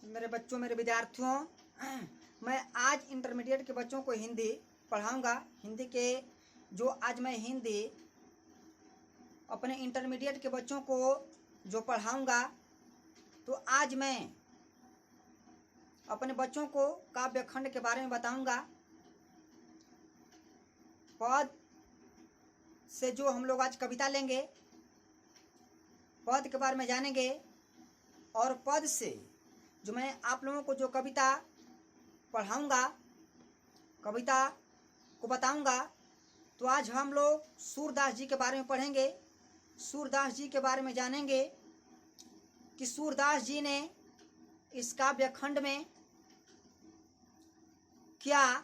मेरे बच्चों, मेरे विद्यार्थियों, मैं आज इंटरमीडिएट के बच्चों को हिंदी पढ़ाऊंगा। हिंदी के जो आज मैं हिंदी अपने इंटरमीडिएट के बच्चों को जो पढ़ाऊंगा, तो आज मैं अपने बच्चों को काव्य खंड के बारे में बताऊंगा। पद से जो हम लोग आज कविता लेंगे, पद के बारे में जानेंगे, और पद से जो मैं आप लोगों को जो कविता पढ़ाऊंगा, कविता को बताऊंगा, तो आज हम लोग सूरदास जी के बारे में पढ़ेंगे। सूरदास जी के बारे में जानेंगे कि सूरदास जी ने इस काव्य खंड में क्या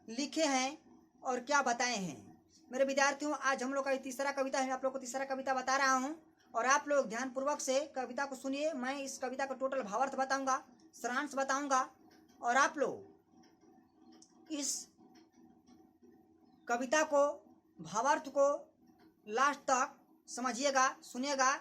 लिखे हैं और क्या बताए हैं। मेरे विद्यार्थियों, आज हम लोग का तीसरा कविता है। मैं आप लोग को तीसरा कविता बता रहा हूं और आप लोग ध्यानपूर्वक से कविता को सुनिए। मैं इस कविता का टोटल भावार्थ बताऊंगा, सारांश बताऊंगा, और आप लोग इस कविता को, भावार्थ को लास्ट तक समझिएगा, सुनिएगा,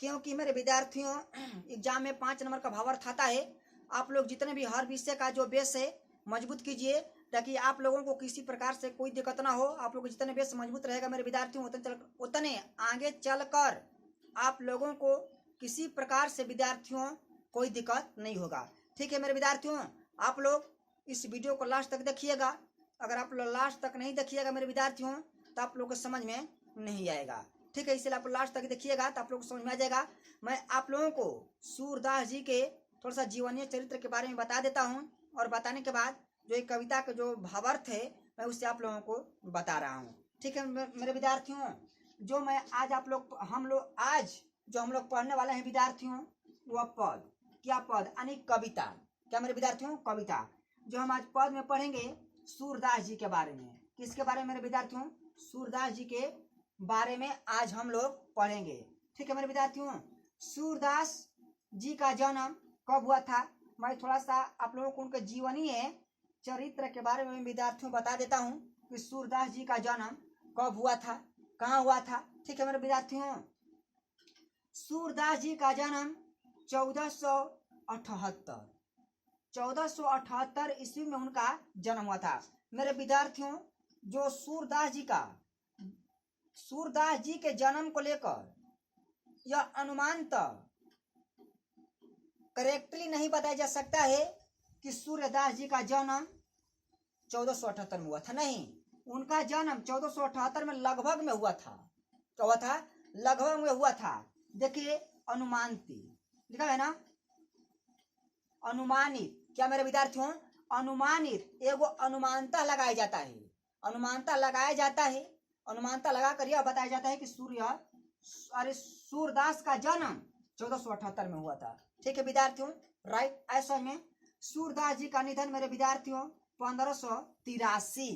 क्योंकि मेरे विद्यार्थियों एग्जाम में 5 नंबर का भावार्थ आता है। आप लोग जितने भी हर विषय का जो बेस है मजबूत कीजिए, ताकि आप लोगों को किसी प्रकार से कोई दिक्कत ना हो। आप लोग जितने बेस मजबूत रहेगा मेरे विद्यार्थियों, उतने आगे चलकर आप लोगों को किसी प्रकार से विद्यार्थियों कोई दिक्कत नहीं होगा। ठीक है मेरे विद्यार्थियों, आप लोग इस वीडियो को लास्ट तक देखिएगा। अगर आप लोग लास्ट तक नहीं देखिएगा मेरे विद्यार्थियों, तो आप लोग को समझ में नहीं आएगा। ठीक है, इसलिए आप लास्ट तक देखिएगा तो आप लोग को समझ में आ जाएगा। मैं आप लोगों को सूरदास जी के थोड़ा सा जीवनीय चरित्र के बारे में बता देता हूँ, और बताने के बाद जो एक कविता का जो भावार्थ है मैं उससे आप लोगों को बता रहा हूँ। ठीक है मेरे विद्यार्थियों, जो मैं आज हम लोग पढ़ने वाले हैं विद्यार्थियों, वह पद, क्या पद यानी कविता। क्या मेरे विद्यार्थियों, कविता। जो हम आज पद में पढ़ेंगे सूरदास जी के बारे में। किसके बारे में मेरे विद्यार्थियों? सूरदास जी के बारे में आज हम लोग पढ़ेंगे। ठीक है मेरे विद्यार्थियों, सूरदास जी का जन्म कब हुआ था, मैं थोड़ा सा आप लोगों को उनके जीवनीय चरित्र के बारे में विद्यार्थियों बता देता हूँ कि सूरदास जी का जन्म कब हुआ था, कहाँ हुआ था। ठीक है मेरे विद्यार्थियों, सूरदास जी का जन्म 1478 ईस्वी में उनका जन्म हुआ था। मेरे विद्यार्थियों, जो सूरदास जी के जन्म को लेकर यह अनुमान तक करेक्टली नहीं बताया जा सकता है कि सूरदास जी का जन्म 1478 में हुआ था। नहीं, उनका जन्म 1478 में लगभग में हुआ था। क्या हुआ था? लगभग में हुआ था। देखिए, अनुमानित लिखा है ना, अनुमानित। क्या मेरे विद्यार्थियों, अनुमानित एगो अनुमानता लगाया जाता है। अनुमानता लगाया जाता है, अनुमानता लगाकर यह बताया जाता है कि सूरदास का जन्म 1478 में हुआ था। ठीक है विद्यार्थियों, राइट। ऐसा में सूरदास जी का निधन मेरे विद्यार्थियों 1583,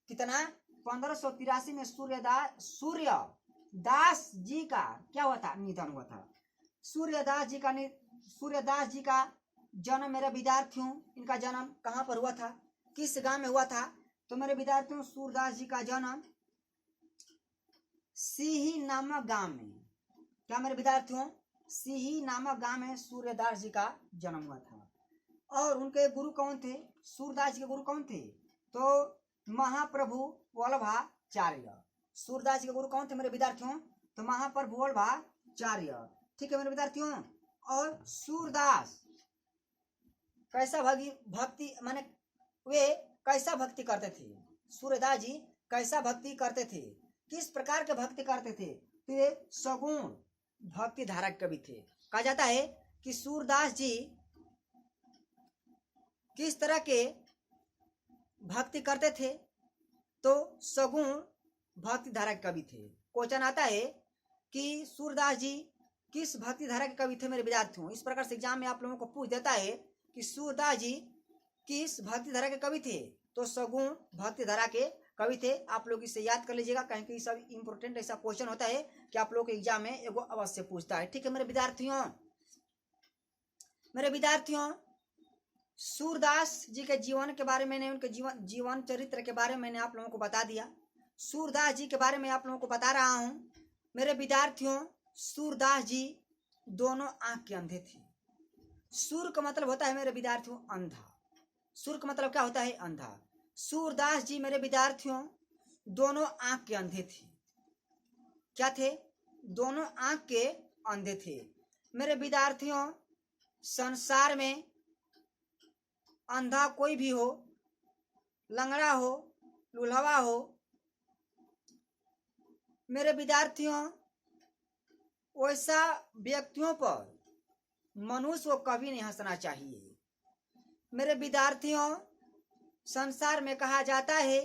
कितना? 1583 में सूर्यदास जी का क्या हुआ था? निधन हुआ था। सूर्यदास जी का जन्म मेरे विद्यार्थियों, इनका जन्म कहाँ पर हुआ था, किस गांव में हुआ था? तो मेरे विद्यार्थियों, सूरदास जी का जन्म सीही नामक गांव में। क्या मेरे विद्यार्थियों, सीही नामक गांव में सूर्यदास जी का जन्म हुआ था। और उनके गुरु कौन थे? सूरदास जी के गुरु कौन थे? तो महाप्रभु वल्लभाचार्य। सूरदास जी के गुरु कौन थे मेरे विद्यार्थियों? तो महाप्रभु वल्लभाचार्य। ठीक है मेरे विद्यार्थियों, और सूरदास कैसा भक्ति माने वे कैसा भक्ति करते थे? सूरदास जी कैसा भक्ति करते थे, किस प्रकार के भक्ति करते थे? तो ये सगुण भक्ति धारक कवि थे। कहा जाता है कि सूरदास जी किस तरह के भक्ति करते थे, तो सगुण भक्ति धारक कवि थे। क्वेश्चन आता है कि सूरदास जी किस भक्ति धारा के कवि थे मेरे विद्यार्थियों? इस प्रकार से एग्जाम में आप लोगों को पूछ देता है कि सूरदास जी किस भक्ति धारा के कवि थे, तो सगुण भक्ति धारा के कवि थे। आप लोग इसे याद कर लीजिएगा, कहीं सब इंपोर्टेंट ऐसा क्वेश्चन होता है कि आप लोग के एग्जाम में एगो अवश्य पूछता है। ठीक है मेरे विद्यार्थियों, सूरदास जी के जीवन के बारे में, उनके जीवन चरित्र के बारे में मैंने आप लोगों को बता दिया। सूरदास जी के बारे में आप लोगों को बता रहा हूं मेरे विद्यार्थियों। सूरदास जी दोनों आंख के अंधे थे। सूर का मतलब होता है मेरे विद्यार्थियों अंधा। सूर का मतलब क्या होता है? अंधा। सूरदास जी मेरे विद्यार्थियों दोनों आंख के अंधे थे। क्या थे? दोनों आंख के अंधे थे। मेरे विद्यार्थियों संसार में अंधा कोई भी हो, लंगड़ा हो, लुल्हवा हो, मेरे विद्यार्थियों वैसा व्यक्तियों पर मनुष्य को कभी नहीं हंसना चाहिए। मेरे विद्यार्थियों संसार में कहा जाता है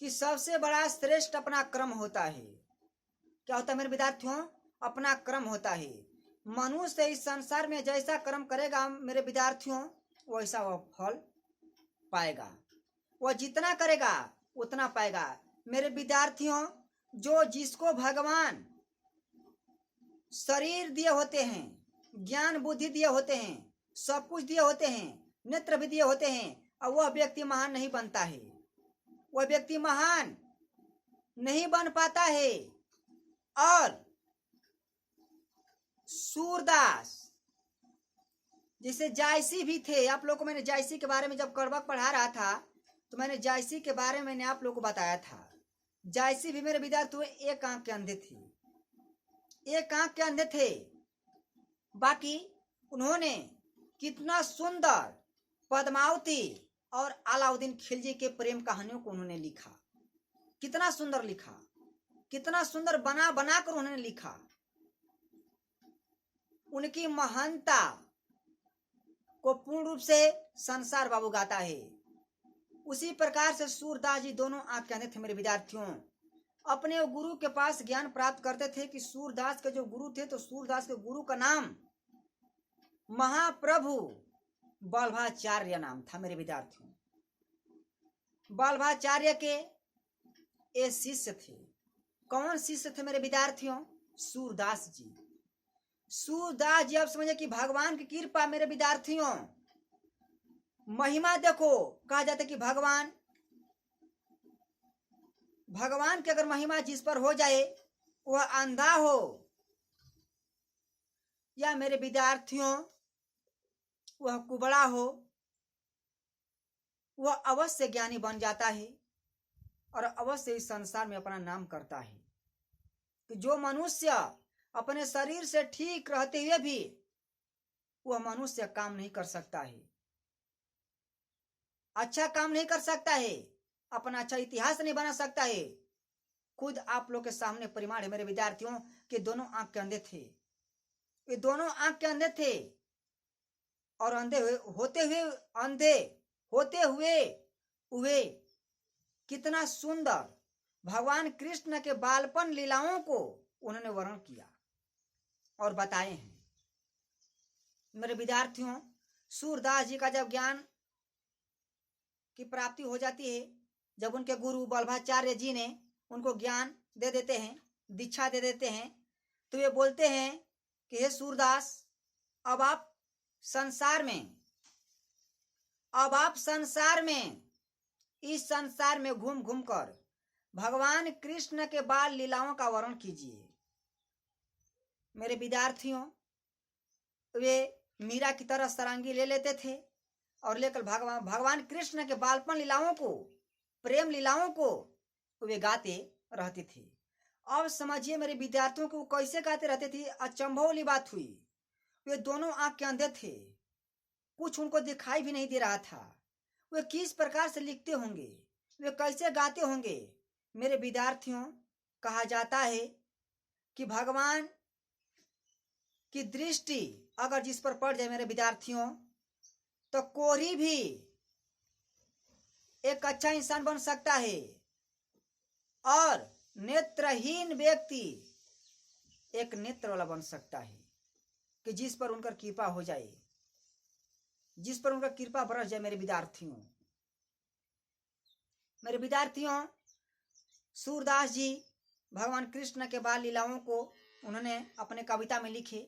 कि सबसे बड़ा श्रेष्ठ अपना कर्म होता है। क्या होता है मेरे विद्यार्थियों? अपना कर्म होता है। मनुष्य इस संसार में जैसा कर्म करेगा मेरे विद्यार्थियों वैसा वह फल पाएगा। वह जितना करेगा उतना पाएगा। मेरे विद्यार्थियों जो जिसको भगवान शरीर दिए होते हैं, ज्ञान बुद्धि दिए होते हैं, सब कुछ दिए होते हैं, नेत्र भी दिए होते हैं, और वह व्यक्ति महान नहीं बनता है। वह व्यक्ति महान नहीं बन पाता है। और सूरदास जैसे जायसी भी थे। आप लोगों को मैंने जायसी के बारे में जब कड़बक पढ़ा रहा था तो मैंने जायसी के बारे में मैंने आप लोगों को बताया था। जायसी भी मेरे विद्यार्थी एक आंख के अंधे थे। एक आंख के अंधे थे। बाकी उन्होंने कितना सुंदर पद्मावती और अलाउद्दीन खिलजी के प्रेम कहानियों को उन्होंने लिखा। कितना सुंदर लिखा, कितना सुंदर बना बना कर उन्होंने लिखा। उनकी महानता को पूर्ण रूप से संसार बाबू गाता है। उसी प्रकार से सूरदास जी दोनों आंख के अंधे थे मेरे विद्यार्थियों। अपने गुरु के पास ज्ञान प्राप्त करते थे कि सूरदास के जो गुरु थे, तो सूरदास के गुरु का नाम महाप्रभु बल्भाचार्य नाम था मेरे विद्यार्थियों। बल्भाचार्य के ये शिष्य थे। कौन शिष्य थे मेरे विद्यार्थियों? सूरदास जी। सूरदास जी अब समझे कि भगवान की कृपा मेरे विद्यार्थियों महिमा देखो। कहा जाता है कि भगवान की अगर महिमा जिस पर हो जाए वह अंधा हो या मेरे विद्यार्थियों वह कुबड़ा हो, वह अवश्य ज्ञानी बन जाता है और अवश्य इस संसार में अपना नाम करता है। कि जो मनुष्य अपने शरीर से ठीक रहते हुए भी वह मनुष्य काम नहीं कर सकता है, अच्छा काम नहीं कर सकता है, अपना अच्छा इतिहास नहीं बना सकता है। खुद आप लोग के सामने प्रमाण है मेरे विद्यार्थियों कि दोनों आंख के अंधे थे। ये दोनों आंख के अंधे थे और अंधे होते हुए कितना सुंदर भगवान कृष्ण के बालपन लीलाओं को उन्होंने वर्णन किया और बताए हैं। मेरे विद्यार्थियों सूरदास जी का जब ज्ञान की प्राप्ति हो जाती है, जब उनके गुरु बल्भाचार्य जी ने उनको ज्ञान दे देते हैं, दीक्षा दे देते हैं, तो वे बोलते हैं कि हे सूरदास अब आप संसार में इस संसार में घूम घूम कर भगवान कृष्ण के बाल लीलाओं का वर्णन कीजिए। मेरे विद्यार्थियों वे मीरा की तरह सरांगी ले लेते थे और लेकर भगवान कृष्ण के बालपन लीलाओं को, प्रेम लीलाओं को वे गाते रहते थे। अब समझिए मेरे विद्यार्थियों को कैसे गाते रहते थे। अचंभव वाली बात हुई। वे दोनों आंख के अंधे थे, कुछ उनको दिखाई भी नहीं दे रहा था। वे किस प्रकार से लिखते होंगे, वे कैसे गाते होंगे। मेरे विद्यार्थियों कहा जाता है कि भगवान की दृष्टि अगर जिस पर पड़ जाए मेरे विद्यार्थियों तो कोई भी एक अच्छा इंसान बन सकता है और नेत्रहीन व्यक्ति एक नेत्र वाला बन सकता है। कि जिस पर उनका कृपा हो जाए, जिस पर उनका कृपा बरस जाए मेरे विद्यार्थियों सूरदास जी भगवान कृष्ण के बाल लीलाओं को उन्होंने अपने कविता में लिखे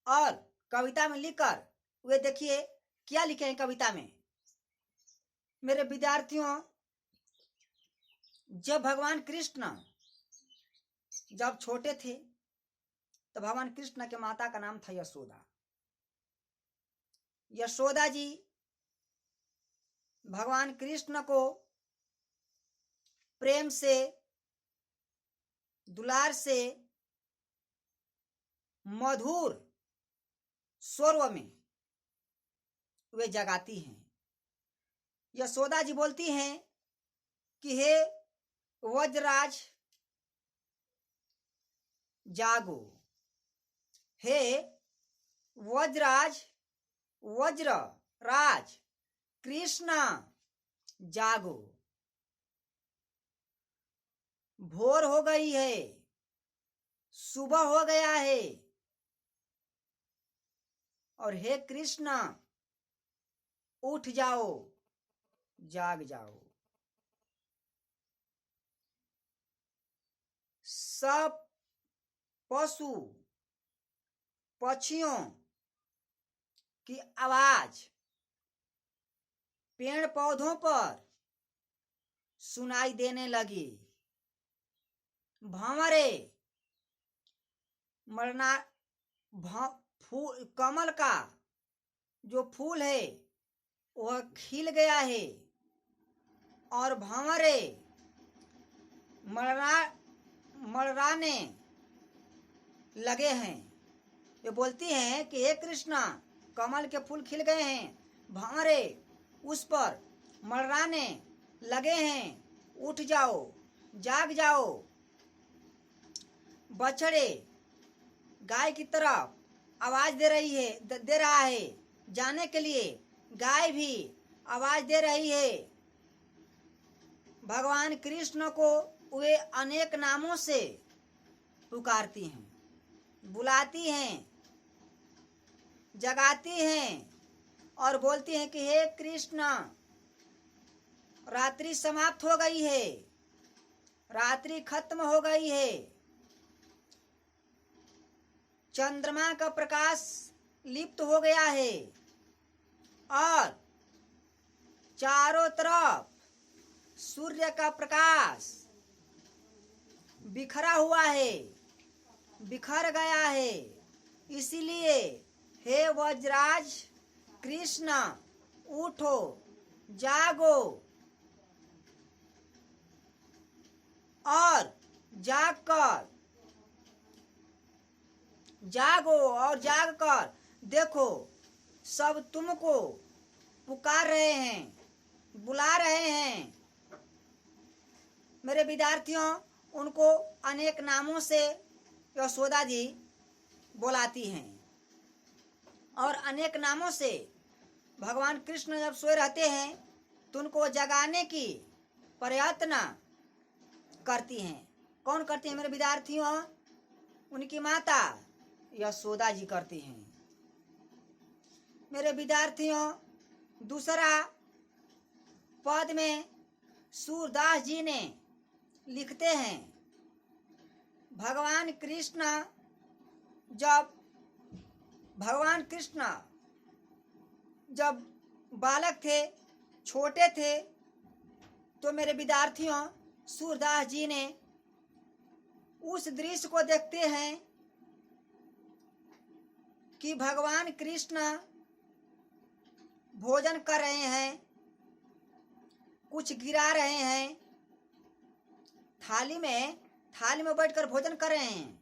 और कविता में लिखकर वे देखिए क्या लिखे हैं कविता में। मेरे विद्यार्थियों जब भगवान कृष्ण जब छोटे थे तो भगवान कृष्ण के माता का नाम था यशोदा। यशोदा जी भगवान कृष्ण को प्रेम से, दुलार से, मधुर स्वर में वे जगाती हैं। यशोदा जी बोलती हैं कि हे वज्रराज जागो, हे वज्रराज, वज्र राज कृष्ण जागो, भोर हो गई है, सुबह हो गया है, और हे कृष्ण उठ जाओ, जाग जाओ। सब पशु पक्षियों की आवाज पेड़ पौधों पर सुनाई देने लगी। भंवरे मरना कमल का जो फूल है वह खिल गया है, और भंवरे मरराने लगे हैं। वे बोलती हैं कि हे कृष्णा, कमल के फूल खिल गए हैं, भंवरे उस पर मरराने लगे हैं, उठ जाओ, जाग जाओ। बछड़े गाय की तरफ आवाज दे रहा है जाने के लिए, गाय भी आवाज दे रही है। भगवान कृष्ण को वे अनेक नामों से पुकारती हैं, बुलाती हैं, जगाती हैं और बोलती हैं कि हे कृष्ण, रात्रि समाप्त हो गई है, रात्रि खत्म हो गई है, चंद्रमा का प्रकाश लिप्त हो गया है और चारों तरफ सूर्य का प्रकाश बिखरा हुआ है, बिखर गया है। इसीलिए हे वज्रराज कृष्ण उठो, जागो और जागकर देखो, सब तुमको पुकार रहे हैं, बुला रहे हैं। मेरे विद्यार्थियों, उनको अनेक नामों से यशोदा जी बुलाती हैं और अनेक नामों से भगवान कृष्ण जब सोए रहते हैं तो उनको जगाने की प्रयत्न करती हैं। कौन करती हैं मेरे विद्यार्थियों? उनकी माता यशोदा जी करती हैं। मेरे विद्यार्थियों, दूसरा पद में सूरदास जी ने लिखते हैं, भगवान कृष्ण जब बालक थे, छोटे थे, तो मेरे विद्यार्थियों सूरदास जी ने उस दृश्य को देखते हैं कि भगवान कृष्ण भोजन कर रहे हैं, कुछ गिरा रहे हैं, थाली में बैठकर भोजन कर रहे हैं,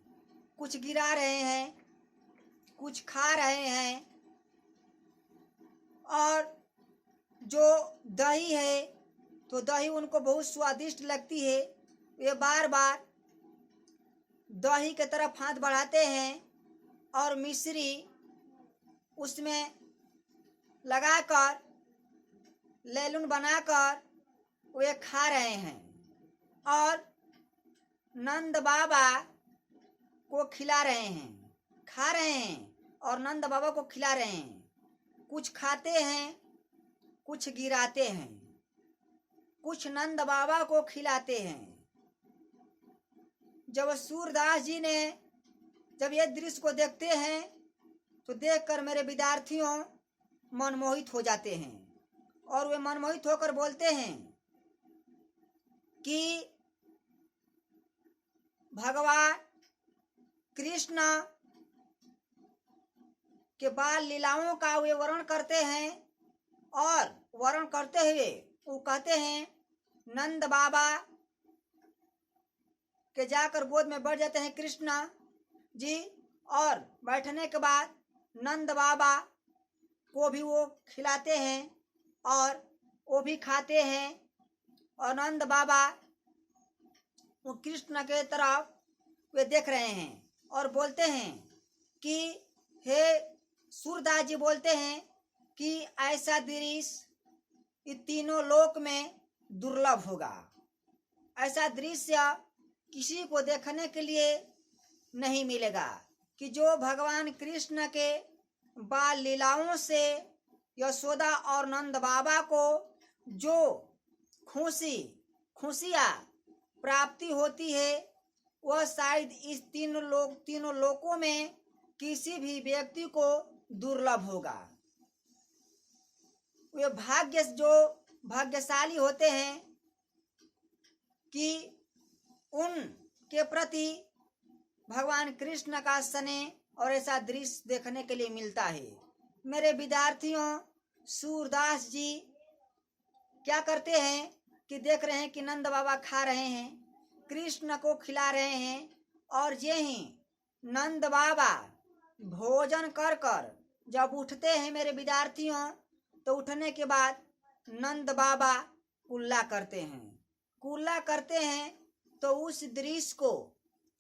कुछ गिरा रहे हैं, कुछ खा रहे हैं, और जो दही है तो दही उनको बहुत स्वादिष्ट लगती है। वे बार बार दही की तरफ हाथ बढ़ाते हैं और मिश्री उसमें लगाकर लैलून बनाकर वे खा रहे हैं और नंद बाबा को खिला रहे हैं, खा रहे हैं और नंद बाबा को खिला रहे हैं। कुछ खाते हैं, कुछ गिराते हैं, कुछ नंद बाबा को खिलाते हैं। जब सूरदास जी ने जब ये दृश्य को देखते हैं तो देखकर मेरे विद्यार्थियों मनमोहित हो जाते हैं और वे मनमोहित होकर बोलते हैं कि भगवान कृष्ण कि बाल लीलाओं का वे वर्णन करते हैं और वर्णन करते हुए वो कहते हैं नंद बाबा के जाकर गोद में बैठ जाते हैं कृष्ण जी, और बैठने के बाद नंद बाबा को भी वो खिलाते हैं और वो भी खाते हैं। और नंद बाबा वो कृष्ण के तरफ वे देख रहे हैं और बोलते हैं कि हे सूरदास जी बोलते हैं कि ऐसा दृश्य इस तीनों लोक में दुर्लभ होगा, ऐसा दृश्य किसी को देखने के लिए नहीं मिलेगा कि जो भगवान कृष्ण के बाल लीलाओं से यशोदा और नंद बाबा को जो खुशियाँ प्राप्ति होती है वह शायद इस तीनों लोकों में किसी भी व्यक्ति को दुर्लभ होगा। वे भाग्यशाली होते हैं कि उनके प्रति भगवान कृष्ण का स्नेह और ऐसा दृश्य देखने के लिए मिलता है। मेरे विद्यार्थियों, सूरदास जी क्या करते हैं कि देख रहे हैं कि नंद बाबा खा रहे हैं, कृष्ण को खिला रहे हैं, और यही नंद बाबा भोजन कर कर जब उठते हैं मेरे विद्यार्थियों, तो उठने के बाद नंद बाबा कुल्ला करते हैं तो उस दृश्य को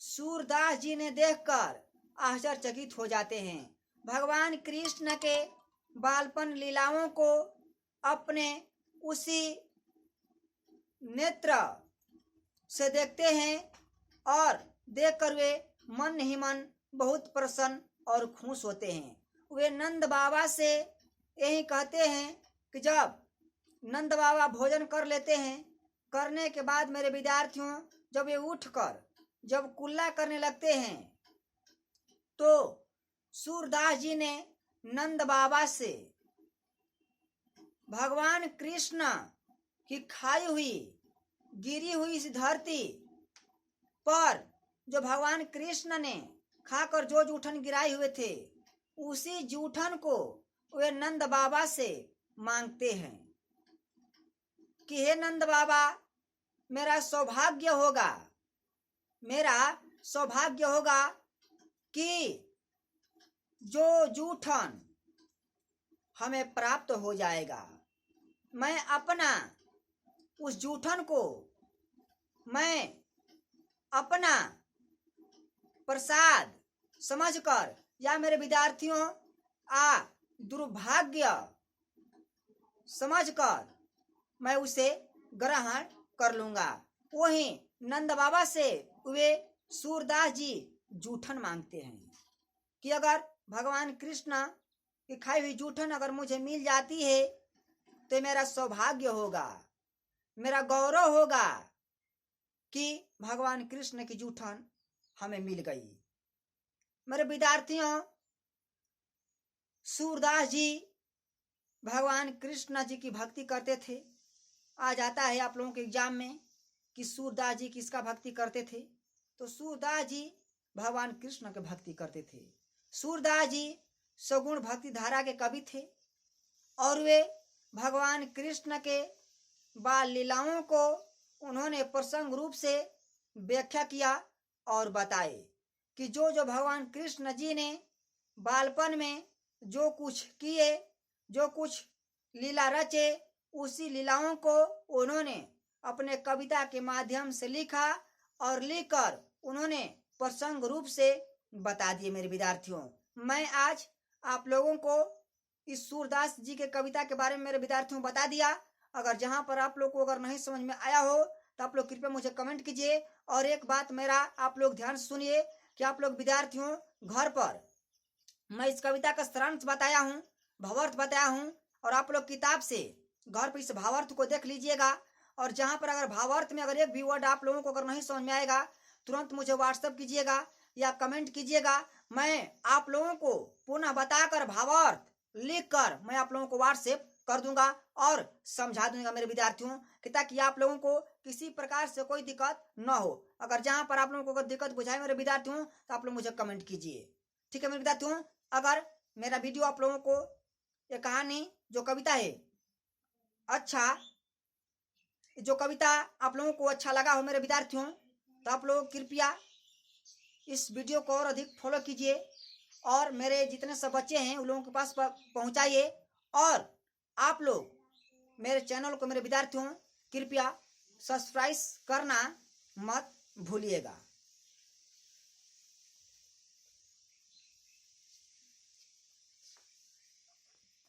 सूरदास जी ने देखकर आश्चर्यचकित हो जाते हैं। भगवान कृष्ण के बालपन लीलाओं को अपने उसी नेत्र से देखते हैं और देखकर वे मन ही मन बहुत प्रसन्न और खुश होते हैं। वे नंद बाबा से यही कहते हैं कि जब नंद बाबा भोजन कर लेते हैं, करने के बाद मेरे विद्यार्थियों जब वे उठकर जब कुल्ला करने लगते हैं, तो सूरदास जी ने नंद बाबा से भगवान कृष्ण की खाई हुई गिरी हुई इस धरती पर जो भगवान कृष्ण ने खाकर जो जूठन गिराए हुए थे, उसी जूठन को वे नंद बाबा से मांगते हैं कि हे नंद बाबा, मेरा सौभाग्य होगा कि जो जूठन हमें प्राप्त हो जाएगा, मैं अपना उस जूठन को मैं अपना प्रसाद समझकर, या मेरे विद्यार्थियों दुर्भाग्य समझकर मैं उसे ग्रहण कर लूंगा। वही नंद बाबा से वे सूरदास जी जूठन मांगते हैं कि अगर भगवान कृष्ण की खाई हुई जूठन अगर मुझे मिल जाती है तो मेरा सौभाग्य होगा, मेरा गौरव होगा कि भगवान कृष्ण की जूठन हमें मिल गई। मेरे विद्यार्थियों, सूरदास जी भगवान कृष्ण जी की भक्ति करते थे। आ जाता है आप लोगों के एग्जाम में कि सूरदास जी किसका भक्ति करते थे, तो सूरदास जी भगवान कृष्ण के भक्ति करते थे। सूरदास जी सगुण भक्ति धारा के कवि थे और वे भगवान कृष्ण के बाल लीलाओं को उन्होंने प्रसंग रूप से व्याख्या किया और बताए कि जो जो भगवान कृष्ण जी ने बालपन में जो कुछ किए, जो कुछ लीला रचे, उसी लीलाओं को उन्होंने अपने कविता के माध्यम से लिखा और लिखकर उन्होंने प्रसंग रूप से बता दिए। मेरे विद्यार्थियों, मैं आज आप लोगों को इस सूरदास जी के कविता के बारे में मेरे विद्यार्थियों बता दिया। अगर जहां पर आप लोग को अगर नहीं समझ में आया हो तो आप लोग कृपया मुझे कमेंट कीजिए। और एक बात मेरा आप लोग ध्यान सुनिए कि आप लोग विद्यार्थियों घर पर मैं इस कविता का सारांश बताया हूँ, भावार्थ बताया हूँ, और आप लोग किताब से घर पर इस भावार्थ को देख लीजिएगा। और जहां पर अगर भावार्थ में अगर एक भी वर्ड आप लोगों को अगर नहीं समझ में आएगा, तुरंत मुझे व्हाट्सएप कीजिएगा या कमेंट कीजिएगा। मैं आप लोगों को पुनः बताकर भावार्थ लिखकर मैं आप लोगों को व्हाट्सएप कर दूंगा और समझा दूंगा मेरे विद्यार्थियों कि ताकि आप लोगों को किसी प्रकार से कोई दिक्कत न हो। अगर जहां पर आप लोगों को अगर दिक्कत बुझाए मेरे विद्यार्थियों तो आप लोग मुझे कमेंट कीजिए। ठीक है मेरे विद्यार्थियों, अगर मेरा वीडियो आप लोगों को, ये कहानी जो कविता है, अच्छा जो कविता आप लोगों को अच्छा लगा हो मेरे विद्यार्थियों, तो आप लोग कृपया इस वीडियो को और अधिक फॉलो कीजिए और मेरे जितने सब बच्चे हैं उन लोगों के पास पहुंचाइए। और आप लोग मेरे चैनल को, मेरे विद्यार्थियों, कृपया सब्सक्राइब करना मत भूलिएगा।